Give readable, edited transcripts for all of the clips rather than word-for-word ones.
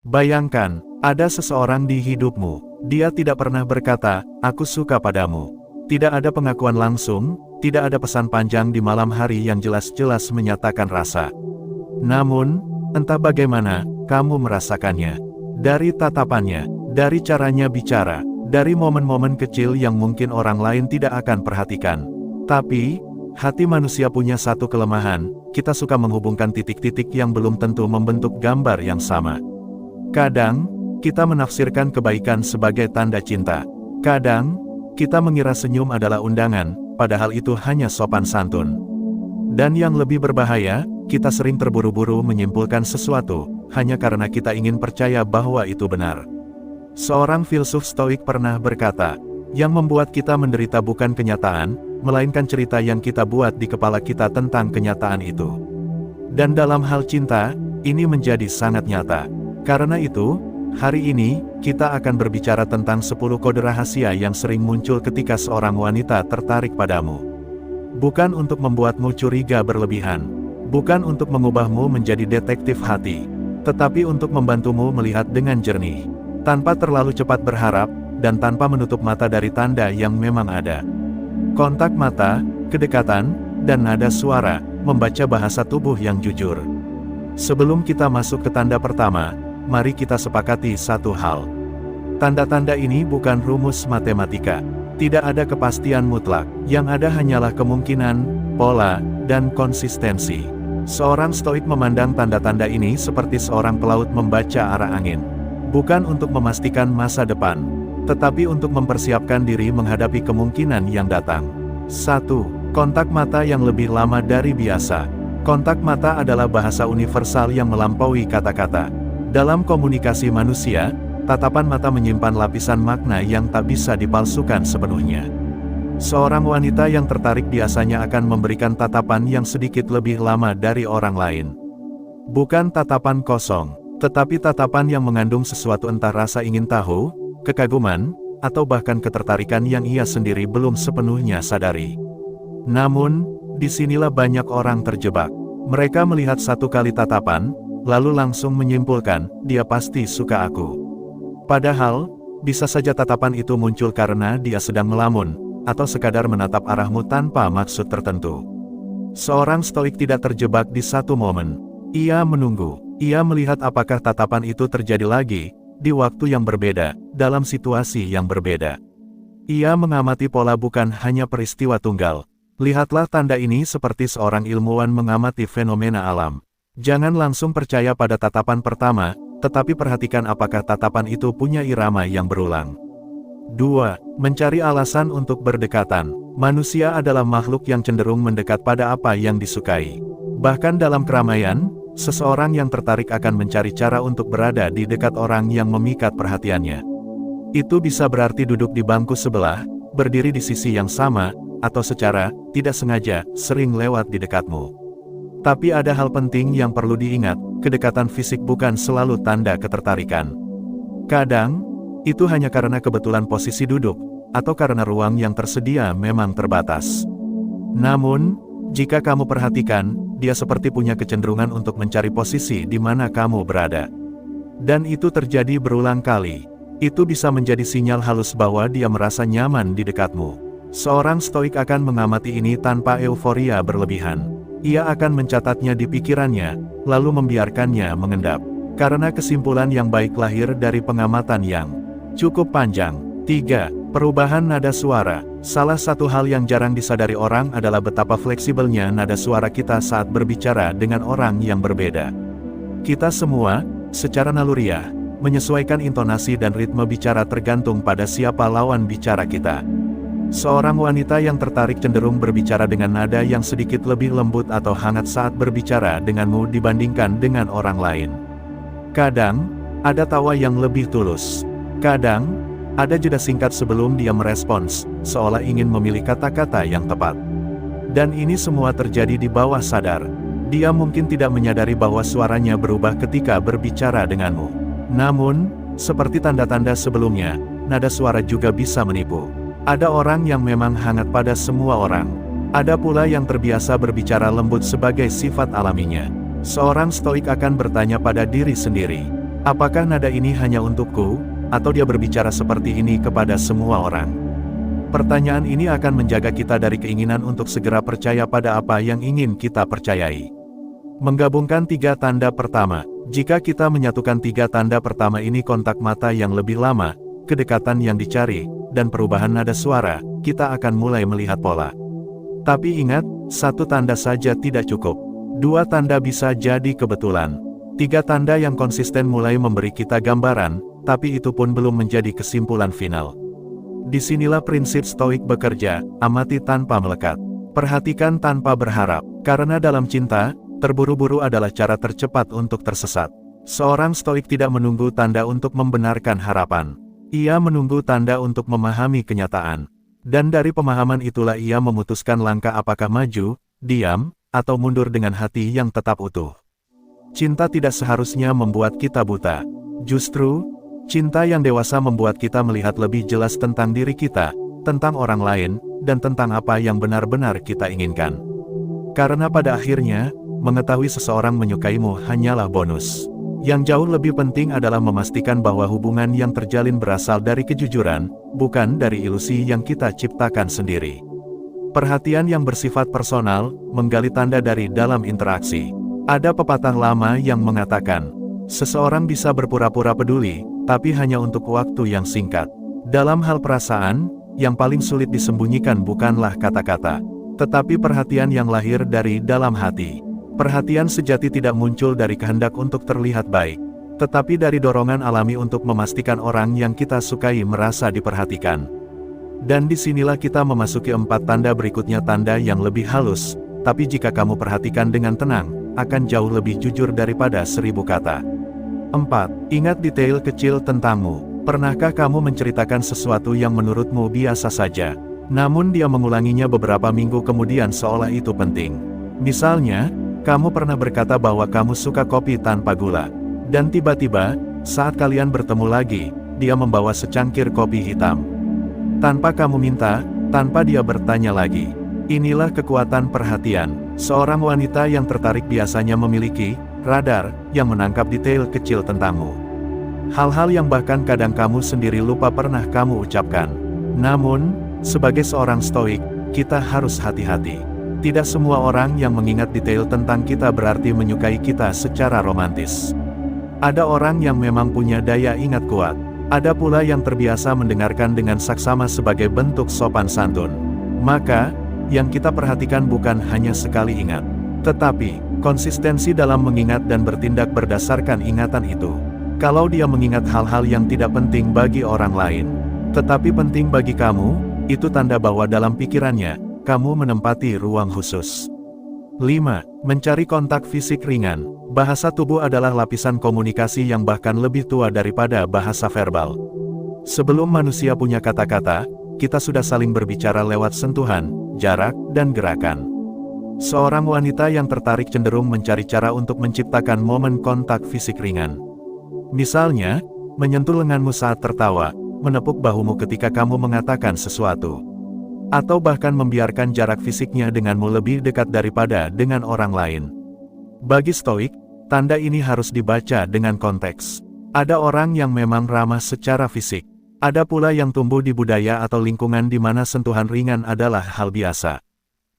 Bayangkan, ada seseorang di hidupmu. Dia tidak pernah berkata, "Aku suka padamu." Tidak ada pengakuan langsung, tidak ada pesan panjang di malam hari yang jelas-jelas menyatakan rasa. Namun, entah bagaimana, kamu merasakannya. Dari tatapannya, dari caranya bicara, dari momen-momen kecil yang mungkin orang lain tidak akan perhatikan. Tapi, hati manusia punya satu kelemahan, kita suka menghubungkan titik-titik yang belum tentu membentuk gambar yang sama. Kadang, kita menafsirkan kebaikan sebagai tanda cinta. Kadang, kita mengira senyum adalah undangan, padahal itu hanya sopan santun. Dan yang lebih berbahaya, kita sering terburu-buru menyimpulkan sesuatu, hanya karena kita ingin percaya bahwa itu benar. Seorang filsuf Stoik pernah berkata, yang membuat kita menderita bukan kenyataan, melainkan cerita yang kita buat di kepala kita tentang kenyataan itu. Dan dalam hal cinta, ini menjadi sangat nyata. Karena itu, hari ini, kita akan berbicara tentang 10 kode rahasia yang sering muncul ketika seorang wanita tertarik padamu. Bukan untuk membuatmu curiga berlebihan. Bukan untuk mengubahmu menjadi detektif hati. Tetapi untuk membantumu melihat dengan jernih. Tanpa terlalu cepat berharap, dan tanpa menutup mata dari tanda yang memang ada. Kontak mata, kedekatan, dan nada suara, membaca bahasa tubuh yang jujur. Sebelum kita masuk ke tanda pertama, mari kita sepakati satu hal. Tanda-tanda ini bukan rumus matematika. Tidak ada kepastian mutlak, yang ada hanyalah kemungkinan, pola, dan konsistensi. Seorang Stoik memandang tanda-tanda ini seperti seorang pelaut membaca arah angin. Bukan untuk memastikan masa depan, tetapi untuk mempersiapkan diri menghadapi kemungkinan yang datang. 1. Kontak mata yang lebih lama dari biasa. Kontak mata adalah bahasa universal yang melampaui kata-kata. Dalam komunikasi manusia, tatapan mata menyimpan lapisan makna yang tak bisa dipalsukan sepenuhnya. Seorang wanita yang tertarik biasanya akan memberikan tatapan yang sedikit lebih lama dari orang lain. Bukan tatapan kosong, tetapi tatapan yang mengandung sesuatu, entah rasa ingin tahu, kekaguman, atau bahkan ketertarikan yang ia sendiri belum sepenuhnya sadari. Namun, disinilah banyak orang terjebak. Mereka melihat satu kali tatapan, lalu langsung menyimpulkan, dia pasti suka aku. Padahal, bisa saja tatapan itu muncul karena dia sedang melamun, atau sekadar menatap arahmu tanpa maksud tertentu. Seorang Stoik tidak terjebak di satu momen. Ia menunggu. Ia melihat apakah tatapan itu terjadi lagi, di waktu yang berbeda, dalam situasi yang berbeda. Ia mengamati pola bukan hanya peristiwa tunggal. Lihatlah tanda ini seperti seorang ilmuwan mengamati fenomena alam. Jangan langsung percaya pada tatapan pertama, tetapi perhatikan apakah tatapan itu punya irama yang berulang. 2. Mencari alasan untuk berdekatan. Manusia adalah makhluk yang cenderung mendekat pada apa yang disukai. Bahkan dalam keramaian, seseorang yang tertarik akan mencari cara untuk berada di dekat orang yang memikat perhatiannya. Itu bisa berarti duduk di bangku sebelah, berdiri di sisi yang sama, atau secara tidak sengaja sering lewat di dekatmu. Tapi ada hal penting yang perlu diingat, kedekatan fisik bukan selalu tanda ketertarikan. Kadang, itu hanya karena kebetulan posisi duduk, atau karena ruang yang tersedia memang terbatas. Namun, jika kamu perhatikan, dia seperti punya kecenderungan untuk mencari posisi di mana kamu berada. Dan itu terjadi berulang kali. Itu bisa menjadi sinyal halus bahwa dia merasa nyaman di dekatmu. Seorang Stoik akan mengamati ini tanpa euforia berlebihan. Ia akan mencatatnya di pikirannya, lalu membiarkannya mengendap. Karena kesimpulan yang baik lahir dari pengamatan yang cukup panjang. 3. Perubahan nada suara. Salah satu hal yang jarang disadari orang adalah betapa fleksibelnya nada suara kita saat berbicara dengan orang yang berbeda. Kita semua, secara naluriah, menyesuaikan intonasi dan ritme bicara tergantung pada siapa lawan bicara kita. Seorang wanita yang tertarik cenderung berbicara dengan nada yang sedikit lebih lembut atau hangat saat berbicara denganmu dibandingkan dengan orang lain. Kadang, ada tawa yang lebih tulus. Kadang, ada jeda singkat sebelum dia merespons, seolah ingin memilih kata-kata yang tepat. Dan ini semua terjadi di bawah sadar. Dia mungkin tidak menyadari bahwa suaranya berubah ketika berbicara denganmu. Namun, seperti tanda-tanda sebelumnya, nada suara juga bisa menipu. Ada orang yang memang hangat pada semua orang. Ada pula yang terbiasa berbicara lembut sebagai sifat alaminya. Seorang Stoik akan bertanya pada diri sendiri, Apakah nada ini hanya untukku, atau dia berbicara seperti ini kepada semua orang? Pertanyaan ini akan menjaga kita dari keinginan untuk segera percaya pada apa yang ingin kita percayai. Menggabungkan tiga tanda pertama. Jika kita menyatukan tiga tanda pertama ini, kontak mata yang lebih lama, kedekatan yang dicari, dan perubahan nada suara, kita akan mulai melihat pola. Tapi ingat, satu tanda saja tidak cukup. Dua tanda bisa jadi kebetulan. Tiga tanda yang konsisten mulai memberi kita gambaran, tapi itu pun belum menjadi kesimpulan final. Disinilah prinsip stoik bekerja, amati tanpa melekat. Perhatikan tanpa berharap, karena dalam cinta, terburu-buru adalah cara tercepat untuk tersesat. Seorang stoik tidak menunggu tanda untuk membenarkan harapan. Ia menunggu tanda untuk memahami kenyataan. Dan dari pemahaman itulah ia memutuskan langkah apakah maju, diam, atau mundur dengan hati yang tetap utuh. Cinta tidak seharusnya membuat kita buta. Justru, cinta yang dewasa membuat kita melihat lebih jelas tentang diri kita, tentang orang lain, dan tentang apa yang benar-benar kita inginkan. Karena pada akhirnya, mengetahui seseorang menyukaimu hanyalah bonus. Yang jauh lebih penting adalah memastikan bahwa hubungan yang terjalin berasal dari kejujuran, bukan dari ilusi yang kita ciptakan sendiri. Perhatian yang bersifat personal, menggali tanda dari dalam interaksi. Ada pepatah lama yang mengatakan, seseorang bisa berpura-pura peduli, tapi hanya untuk waktu yang singkat. Dalam hal perasaan, yang paling sulit disembunyikan bukanlah kata-kata, tetapi perhatian yang lahir dari dalam hati. Perhatian sejati tidak muncul dari kehendak untuk terlihat baik, tetapi dari dorongan alami untuk memastikan orang yang kita sukai merasa diperhatikan. Dan disinilah kita memasuki 4 tanda berikutnya, tanda yang lebih halus, tapi jika kamu perhatikan dengan tenang, akan jauh lebih jujur daripada 1000 kata. 4. Ingat detail kecil tentangmu. Pernahkah kamu menceritakan sesuatu yang menurutmu biasa saja, namun dia mengulanginya beberapa minggu kemudian seolah itu penting? Misalnya, kamu pernah berkata bahwa kamu suka kopi tanpa gula. Dan tiba-tiba, saat kalian bertemu lagi, dia membawa secangkir kopi hitam. Tanpa kamu minta, tanpa dia bertanya lagi. Inilah kekuatan perhatian. Seorang wanita yang tertarik biasanya memiliki radar yang menangkap detail kecil tentangmu. Hal-hal yang bahkan kadang kamu sendiri lupa pernah kamu ucapkan. Namun, sebagai seorang stoik, kita harus hati-hati. Tidak semua orang yang mengingat detail tentang kita berarti menyukai kita secara romantis. Ada orang yang memang punya daya ingat kuat. Ada pula yang terbiasa mendengarkan dengan saksama sebagai bentuk sopan santun. Maka, yang kita perhatikan bukan hanya sekali ingat, tetapi konsistensi dalam mengingat dan bertindak berdasarkan ingatan itu. Kalau dia mengingat hal-hal yang tidak penting bagi orang lain, tetapi penting bagi kamu, itu tanda bahwa dalam pikirannya, kamu menempati ruang khusus. 5. Mencari kontak fisik ringan. Bahasa tubuh adalah lapisan komunikasi yang bahkan lebih tua daripada bahasa verbal. Sebelum manusia punya kata-kata, kita sudah saling berbicara lewat sentuhan, jarak, dan gerakan. Seorang wanita yang tertarik cenderung mencari cara untuk menciptakan momen kontak fisik ringan. Misalnya, menyentuh lenganmu saat tertawa, menepuk bahumu ketika kamu mengatakan sesuatu. Atau bahkan membiarkan jarak fisiknya denganmu lebih dekat daripada dengan orang lain. Bagi stoik, tanda ini harus dibaca dengan konteks. Ada orang yang memang ramah secara fisik. Ada pula yang tumbuh di budaya atau lingkungan di mana sentuhan ringan adalah hal biasa.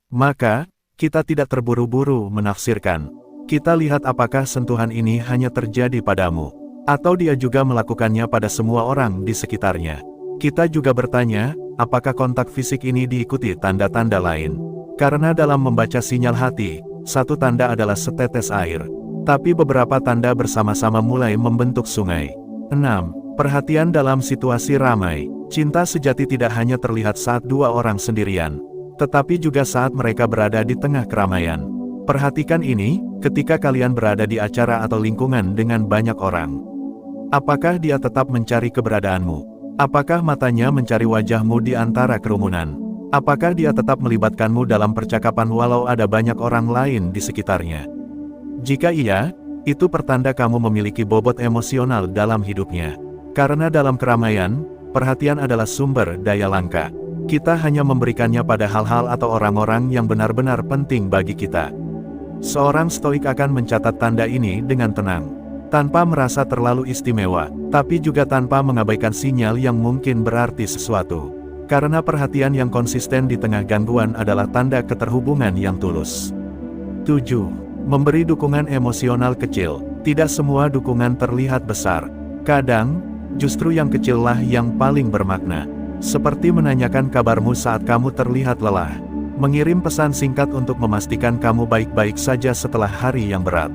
Maka, kita tidak terburu-buru menafsirkan. Kita lihat apakah sentuhan ini hanya terjadi padamu, atau dia juga melakukannya pada semua orang di sekitarnya. Kita juga bertanya, apakah kontak fisik ini diikuti tanda-tanda lain? Karena dalam membaca sinyal hati, satu tanda adalah setetes air, tapi beberapa tanda bersama-sama mulai membentuk sungai. 6. Perhatian dalam situasi ramai. Cinta sejati tidak hanya terlihat saat dua orang sendirian, tetapi juga saat mereka berada di tengah keramaian. Perhatikan ini, ketika kalian berada di acara atau lingkungan dengan banyak orang. Apakah dia tetap mencari keberadaanmu? Apakah matanya mencari wajahmu di antara kerumunan? Apakah dia tetap melibatkanmu dalam percakapan walau ada banyak orang lain di sekitarnya? Jika iya, itu pertanda kamu memiliki bobot emosional dalam hidupnya. Karena dalam keramaian, perhatian adalah sumber daya langka. Kita hanya memberikannya pada hal-hal atau orang-orang yang benar-benar penting bagi kita. Seorang stoik akan mencatat tanda ini dengan tenang. tanpa merasa terlalu istimewa, tapi juga tanpa mengabaikan sinyal yang mungkin berarti sesuatu. Karena perhatian yang konsisten di tengah gangguan adalah tanda keterhubungan yang tulus. 7. Memberi dukungan emosional kecil. Tidak semua dukungan terlihat besar. Kadang, justru yang kecillah yang paling bermakna. Seperti menanyakan kabarmu saat kamu terlihat lelah. Mengirim pesan singkat untuk memastikan kamu baik-baik saja setelah hari yang berat.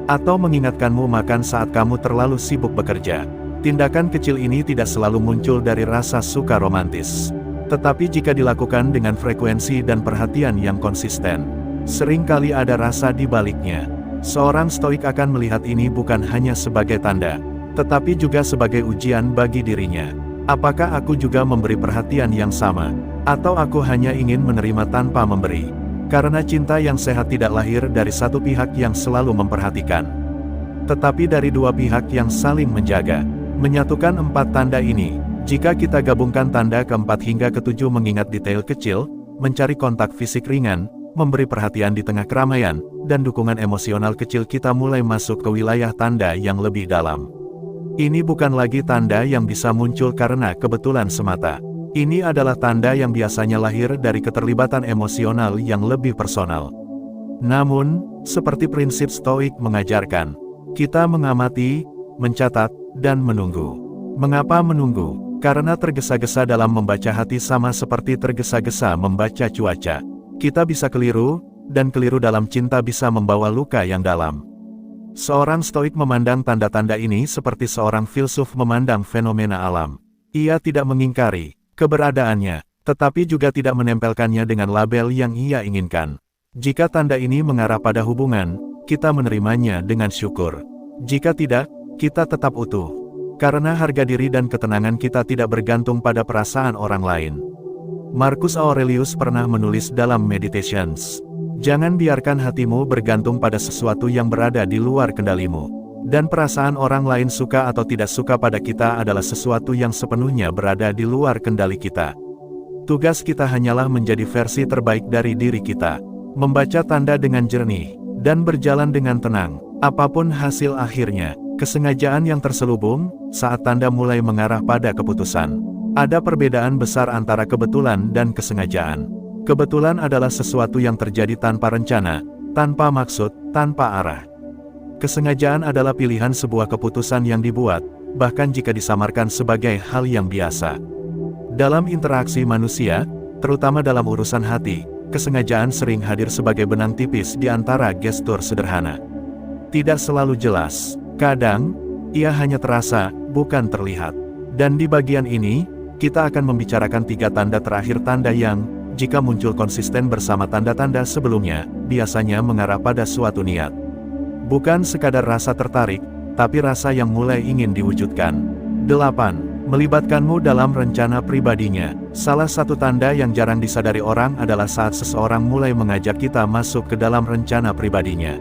Atau mengingatkanmu makan saat kamu terlalu sibuk bekerja. Tindakan kecil ini tidak selalu muncul dari rasa suka romantis. Tetapi jika dilakukan dengan frekuensi dan perhatian yang konsisten, seringkali ada rasa di baliknya. Seorang stoik akan melihat ini bukan hanya sebagai tanda, tetapi juga sebagai ujian bagi dirinya. Apakah aku juga memberi perhatian yang sama? Atau aku hanya ingin menerima tanpa memberi? Karena cinta yang sehat tidak lahir dari satu pihak yang selalu memperhatikan, tetapi dari dua pihak yang saling menjaga. Menyatukan 4 tanda ini, jika kita gabungkan tanda keempat hingga ketujuh mengingat detail kecil, mencari kontak fisik ringan, memberi perhatian di tengah keramaian, dan dukungan emosional kecil, kita mulai masuk ke wilayah tanda yang lebih dalam. Ini bukan lagi tanda yang bisa muncul karena kebetulan semata. Ini adalah tanda yang biasanya lahir dari keterlibatan emosional yang lebih personal. Namun, seperti prinsip stoik mengajarkan, kita mengamati, mencatat, dan menunggu. Mengapa menunggu? Karena tergesa-gesa dalam membaca hati sama seperti tergesa-gesa membaca cuaca. Kita bisa keliru, dan keliru dalam cinta bisa membawa luka yang dalam. Seorang stoik memandang tanda-tanda ini seperti seorang filsuf memandang fenomena alam. Ia tidak mengingkari keberadaannya, tetapi juga tidak menempelkannya dengan label yang ia inginkan. Jika tanda ini mengarah pada hubungan, kita menerimanya dengan syukur. Jika tidak, kita tetap utuh. Karena harga diri dan ketenangan kita tidak bergantung pada perasaan orang lain. Marcus Aurelius pernah menulis dalam Meditations, jangan biarkan hatimu bergantung pada sesuatu yang berada di luar kendalimu. Dan perasaan orang lain suka atau tidak suka pada kita adalah sesuatu yang sepenuhnya berada di luar kendali kita. Tugas kita hanyalah menjadi versi terbaik dari diri kita. Membaca tanda dengan jernih, dan berjalan dengan tenang. Apapun hasil akhirnya, kesengajaan yang terselubung, saat tanda mulai mengarah pada keputusan. Ada perbedaan besar antara kebetulan dan kesengajaan. Kebetulan adalah sesuatu yang terjadi tanpa rencana, tanpa maksud, tanpa arah. Kesengajaan adalah pilihan sebuah keputusan yang dibuat, bahkan jika disamarkan sebagai hal yang biasa. Dalam interaksi manusia, terutama dalam urusan hati, kesengajaan sering hadir sebagai benang tipis di antara gestur sederhana. Tidak selalu jelas, kadang, ia hanya terasa, bukan terlihat. Dan di bagian ini, kita akan membicarakan 3 tanda terakhir, tanda yang, jika muncul konsisten bersama tanda-tanda sebelumnya, biasanya mengarah pada suatu niat. Bukan sekadar rasa tertarik, tapi rasa yang mulai ingin diwujudkan. 8. Melibatkanmu dalam rencana pribadinya. Salah satu tanda yang jarang disadari orang adalah saat seseorang mulai mengajak kita masuk ke dalam rencana pribadinya.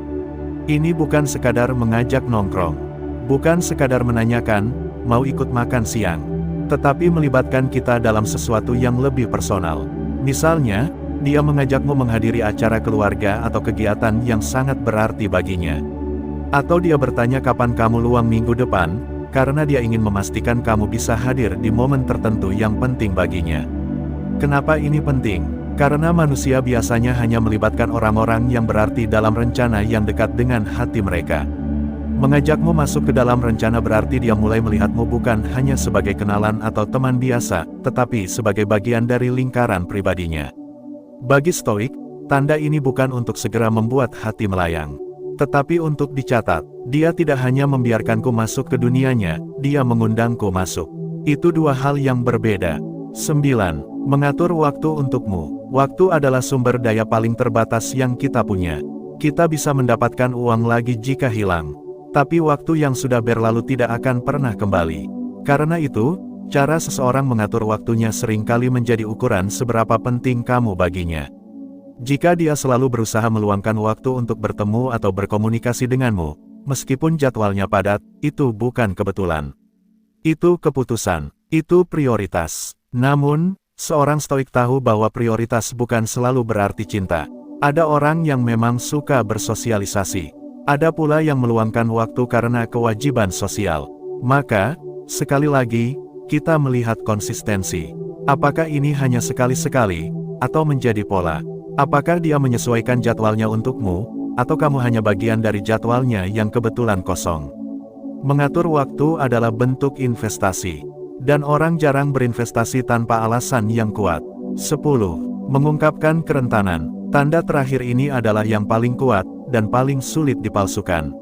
Ini bukan sekadar mengajak nongkrong. Bukan sekadar menanyakan, mau ikut makan siang. Tetapi melibatkan kita dalam sesuatu yang lebih personal. Misalnya, dia mengajakmu menghadiri acara keluarga atau kegiatan yang sangat berarti baginya. Atau dia bertanya kapan kamu luang minggu depan, karena dia ingin memastikan kamu bisa hadir di momen tertentu yang penting baginya. Kenapa ini penting? Karena manusia biasanya hanya melibatkan orang-orang yang berarti dalam rencana yang dekat dengan hati mereka. Mengajakmu masuk ke dalam rencana berarti dia mulai melihatmu bukan hanya sebagai kenalan atau teman biasa, tetapi sebagai bagian dari lingkaran pribadinya. Bagi stoik, tanda ini bukan untuk segera membuat hati melayang, tetapi untuk dicatat. Dia tidak hanya membiarkanku masuk ke dunianya, dia mengundangku masuk. Itu 2 hal yang berbeda. 9. Mengatur waktu untukmu. Waktu adalah sumber daya paling terbatas yang kita punya. Kita bisa mendapatkan uang lagi jika hilang. Tapi waktu yang sudah berlalu tidak akan pernah kembali. Karena itu, cara seseorang mengatur waktunya seringkali menjadi ukuran seberapa penting kamu baginya. Jika dia selalu berusaha meluangkan waktu untuk bertemu atau berkomunikasi denganmu, meskipun jadwalnya padat, itu bukan kebetulan. Itu keputusan. Itu prioritas. Namun, seorang stoik tahu bahwa prioritas bukan selalu berarti cinta. Ada orang yang memang suka bersosialisasi. Ada pula yang meluangkan waktu karena kewajiban sosial. Maka, sekali lagi, kita melihat konsistensi. Apakah ini hanya sekali-sekali, atau menjadi pola? Apakah dia menyesuaikan jadwalnya untukmu, atau kamu hanya bagian dari jadwalnya yang kebetulan kosong? Mengatur waktu adalah bentuk investasi. Dan orang jarang berinvestasi tanpa alasan yang kuat. 10. Mengungkapkan kerentanan. Tanda terakhir ini adalah yang paling kuat, dan paling sulit dipalsukan.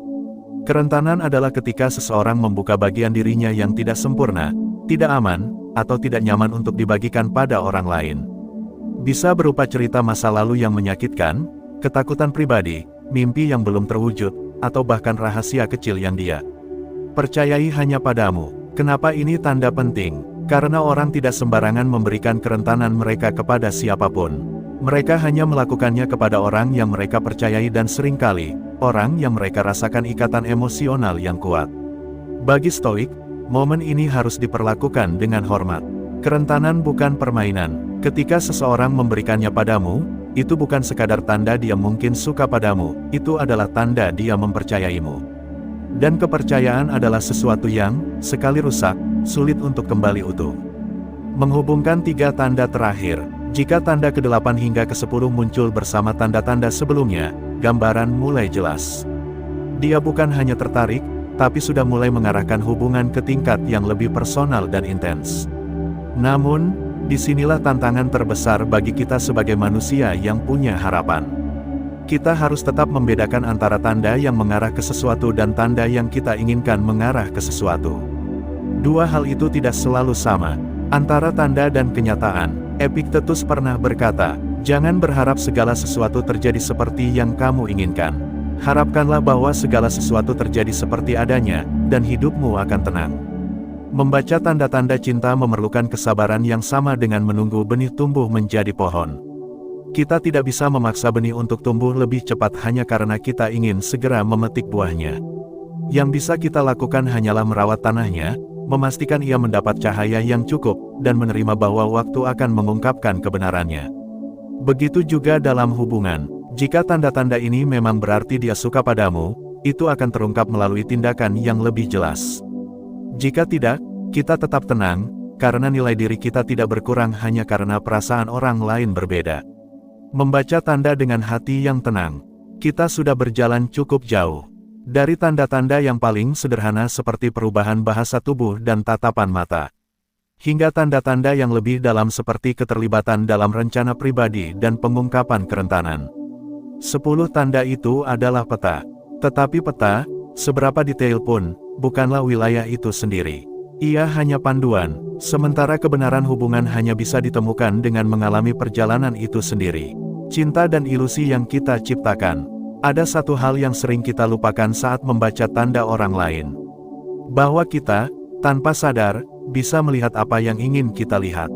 Kerentanan adalah ketika seseorang membuka bagian dirinya yang tidak sempurna, tidak aman, atau tidak nyaman untuk dibagikan pada orang lain. Bisa berupa cerita masa lalu yang menyakitkan, ketakutan pribadi, mimpi yang belum terwujud, atau bahkan rahasia kecil yang dia percayai hanya padamu. Kenapa ini tanda penting? Karena orang tidak sembarangan memberikan kerentanan mereka kepada siapapun. Mereka hanya melakukannya kepada orang yang mereka percayai dan seringkali, orang yang mereka rasakan ikatan emosional yang kuat. Bagi Stoik, momen ini harus diperlakukan dengan hormat. Kerentanan bukan permainan. Ketika seseorang memberikannya padamu, itu bukan sekadar tanda dia mungkin suka padamu, itu adalah tanda dia mempercayaimu. Dan kepercayaan adalah sesuatu yang, sekali rusak, sulit untuk kembali utuh. Menghubungkan tiga tanda terakhir. Jika tanda ke-8 hingga ke-10 muncul bersama tanda-tanda sebelumnya, gambaran mulai jelas. Dia bukan hanya tertarik, tapi sudah mulai mengarahkan hubungan ke tingkat yang lebih personal dan intens. Namun, disinilah tantangan terbesar bagi kita sebagai manusia yang punya harapan. Kita harus tetap membedakan antara tanda yang mengarah ke sesuatu dan tanda yang kita inginkan mengarah ke sesuatu. Dua hal itu tidak selalu sama. Antara tanda dan kenyataan, Epictetus pernah berkata, jangan berharap segala sesuatu terjadi seperti yang kamu inginkan. Harapkanlah bahwa segala sesuatu terjadi seperti adanya, dan hidupmu akan tenang. Membaca tanda-tanda cinta memerlukan kesabaran yang sama dengan menunggu benih tumbuh menjadi pohon. Kita tidak bisa memaksa benih untuk tumbuh lebih cepat hanya karena kita ingin segera memetik buahnya. Yang bisa kita lakukan hanyalah merawat tanahnya, memastikan ia mendapat cahaya yang cukup, dan menerima bahwa waktu akan mengungkapkan kebenarannya. Begitu juga dalam hubungan, jika tanda-tanda ini memang berarti dia suka padamu, itu akan terungkap melalui tindakan yang lebih jelas. Jika tidak, kita tetap tenang, karena nilai diri kita tidak berkurang hanya karena perasaan orang lain berbeda. Membaca tanda dengan hati yang tenang, kita sudah berjalan cukup jauh. Dari tanda-tanda yang paling sederhana seperti perubahan bahasa tubuh dan tatapan mata, hingga tanda-tanda yang lebih dalam seperti keterlibatan dalam rencana pribadi dan pengungkapan kerentanan. 10 tanda itu adalah peta. Tetapi peta, seberapa detail pun, bukanlah wilayah itu sendiri. Ia hanya panduan, sementara kebenaran hubungan hanya bisa ditemukan dengan mengalami perjalanan itu sendiri. Cinta dan ilusi yang kita ciptakan. Ada satu hal yang sering kita lupakan saat membaca tanda orang lain. Bahwa kita, tanpa sadar, bisa melihat apa yang ingin kita lihat.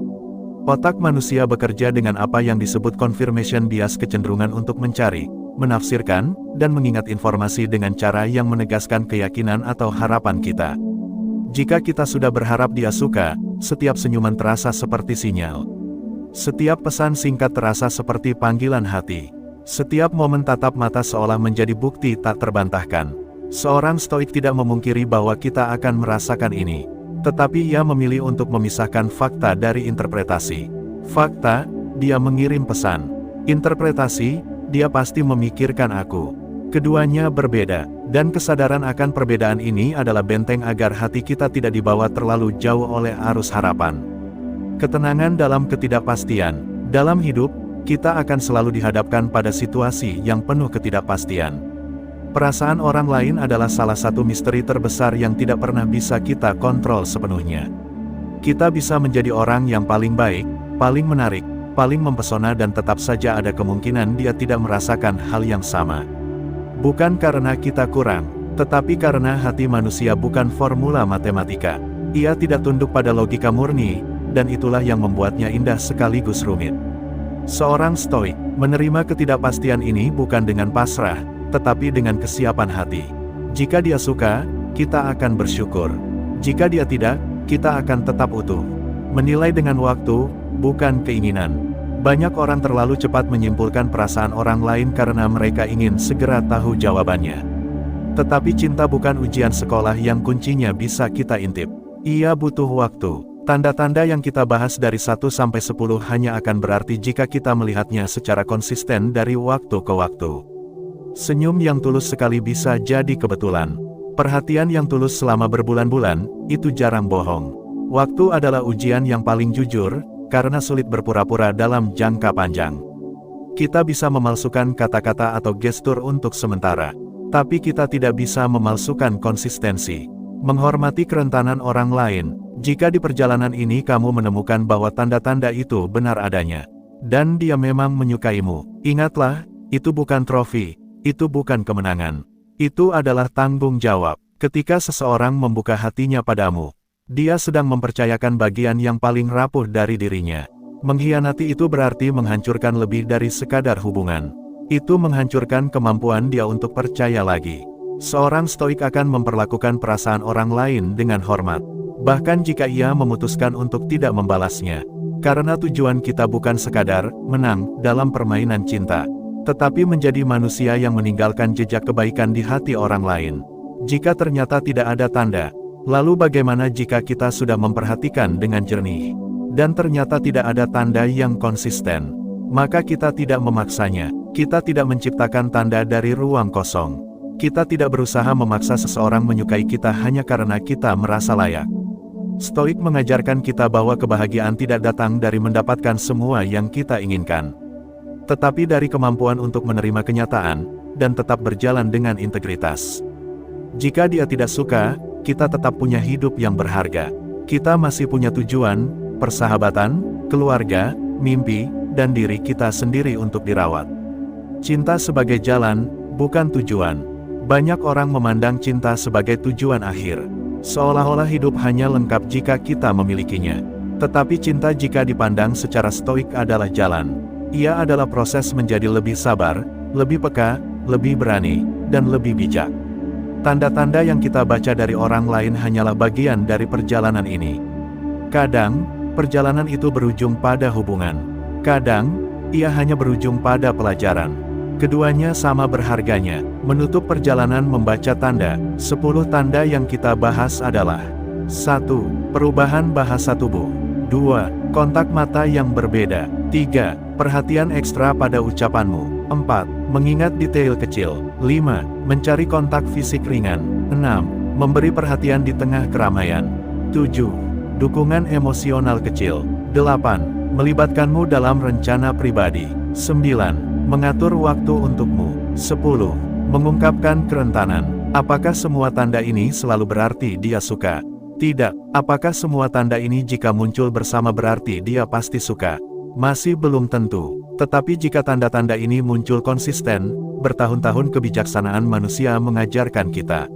Otak manusia bekerja dengan apa yang disebut confirmation bias, kecenderungan untuk mencari, menafsirkan, dan mengingat informasi dengan cara yang menegaskan keyakinan atau harapan kita. Jika kita sudah berharap dia suka, setiap senyuman terasa seperti sinyal. Setiap pesan singkat terasa seperti panggilan hati. Setiap momen tatap mata seolah menjadi bukti tak terbantahkan. Seorang Stoik tidak memungkiri bahwa kita akan merasakan ini. Tetapi ia memilih untuk memisahkan fakta dari interpretasi. Fakta, dia mengirim pesan. Interpretasi, dia pasti memikirkan aku. Keduanya berbeda, dan kesadaran akan perbedaan ini adalah benteng agar hati kita tidak dibawa terlalu jauh oleh arus harapan. Ketenangan dalam ketidakpastian. Dalam hidup, kita akan selalu dihadapkan pada situasi yang penuh ketidakpastian. Perasaan orang lain adalah salah satu misteri terbesar yang tidak pernah bisa kita kontrol sepenuhnya. Kita bisa menjadi orang yang paling baik, paling menarik, paling mempesona, dan tetap saja ada kemungkinan dia tidak merasakan hal yang sama. Bukan karena kita kurang, tetapi karena hati manusia bukan formula matematika. Ia tidak tunduk pada logika murni, dan itulah yang membuatnya indah sekaligus rumit. Seorang Stoik menerima ketidakpastian ini bukan dengan pasrah, tetapi dengan kesiapan hati. Jika dia suka, kita akan bersyukur. Jika dia tidak, kita akan tetap utuh. Menilai dengan waktu, bukan keinginan. Banyak orang terlalu cepat menyimpulkan perasaan orang lain karena mereka ingin segera tahu jawabannya. Tetapi cinta bukan ujian sekolah yang kuncinya bisa kita intip. Ia butuh waktu. Tanda-tanda yang kita bahas dari 1 sampai 10 hanya akan berarti jika kita melihatnya secara konsisten dari waktu ke waktu. Senyum yang tulus sekali bisa jadi kebetulan. Perhatian yang tulus selama berbulan-bulan, itu jarang bohong. Waktu adalah ujian yang paling jujur, karena sulit berpura-pura dalam jangka panjang. Kita bisa memalsukan kata-kata atau gestur untuk sementara. Tapi kita tidak bisa memalsukan konsistensi. Menghormati kerentanan orang lain. Jika di perjalanan ini kamu menemukan bahwa tanda-tanda itu benar adanya, dan dia memang menyukaimu, ingatlah, itu bukan trofi, itu bukan kemenangan. Itu adalah tanggung jawab. Ketika seseorang membuka hatinya padamu, dia sedang mempercayakan bagian yang paling rapuh dari dirinya. Mengkhianati itu berarti menghancurkan lebih dari sekadar hubungan. Itu menghancurkan kemampuan dia untuk percaya lagi. Seorang stoik akan memperlakukan perasaan orang lain dengan hormat, bahkan jika ia memutuskan untuk tidak membalasnya. Karena tujuan kita bukan sekadar menang dalam permainan cinta, tetapi menjadi manusia yang meninggalkan jejak kebaikan di hati orang lain. Jika ternyata tidak ada tanda, lalu bagaimana jika kita sudah memperhatikan dengan jernih, dan ternyata tidak ada tanda yang konsisten? Maka kita tidak memaksanya. Kita tidak menciptakan tanda dari ruang kosong. Kita tidak berusaha memaksa seseorang menyukai kita hanya karena kita merasa layak. Stoik mengajarkan kita bahwa kebahagiaan tidak datang dari mendapatkan semua yang kita inginkan, tetapi dari kemampuan untuk menerima kenyataan, dan tetap berjalan dengan integritas. Jika dia tidak suka, kita tetap punya hidup yang berharga. Kita masih punya tujuan, persahabatan, keluarga, mimpi, dan diri kita sendiri untuk dirawat. Cinta sebagai jalan, bukan tujuan. Banyak orang memandang cinta sebagai tujuan akhir, seolah-olah hidup hanya lengkap jika kita memilikinya. Tetapi cinta jika dipandang secara stoik adalah jalan. Ia adalah proses menjadi lebih sabar, lebih peka, lebih berani, dan lebih bijak. Tanda-tanda yang kita baca dari orang lain hanyalah bagian dari perjalanan ini. Kadang, perjalanan itu berujung pada hubungan. Kadang, ia hanya berujung pada pelajaran. Keduanya sama berharganya. Menutup perjalanan membaca tanda. 10 tanda yang kita bahas adalah: 1. Perubahan bahasa tubuh. 2. Kontak mata yang berbeda. 3. Perhatian ekstra pada ucapanmu. 4. Mengingat detail kecil. 5. Mencari kontak fisik ringan. 6. Memberi perhatian di tengah keramaian. 7. Dukungan emosional kecil. 8. Melibatkanmu dalam rencana pribadi. 9. Mengatur waktu untukmu. 10. Mengungkapkan kerentanan. Apakah semua tanda ini selalu berarti dia suka? Tidak. Apakah semua tanda ini jika muncul bersama berarti dia pasti suka? Masih belum tentu. Tetapi jika tanda-tanda ini muncul konsisten, bertahun-tahun kebijaksanaan manusia mengajarkan kita,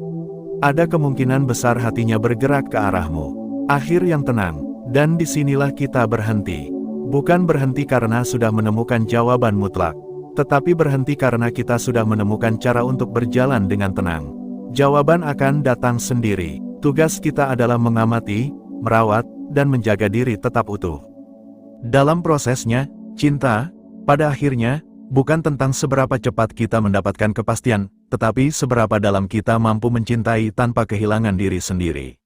ada kemungkinan besar hatinya bergerak ke arahmu. Akhir yang tenang. Dan disinilah kita berhenti. Bukan berhenti karena sudah menemukan jawaban mutlak, tetapi berhenti karena kita sudah menemukan cara untuk berjalan dengan tenang. Jawaban akan datang sendiri. Tugas kita adalah mengamati, merawat, dan menjaga diri tetap utuh. Dalam prosesnya, cinta, pada akhirnya, bukan tentang seberapa cepat kita mendapatkan kepastian, tetapi seberapa dalam kita mampu mencintai tanpa kehilangan diri sendiri.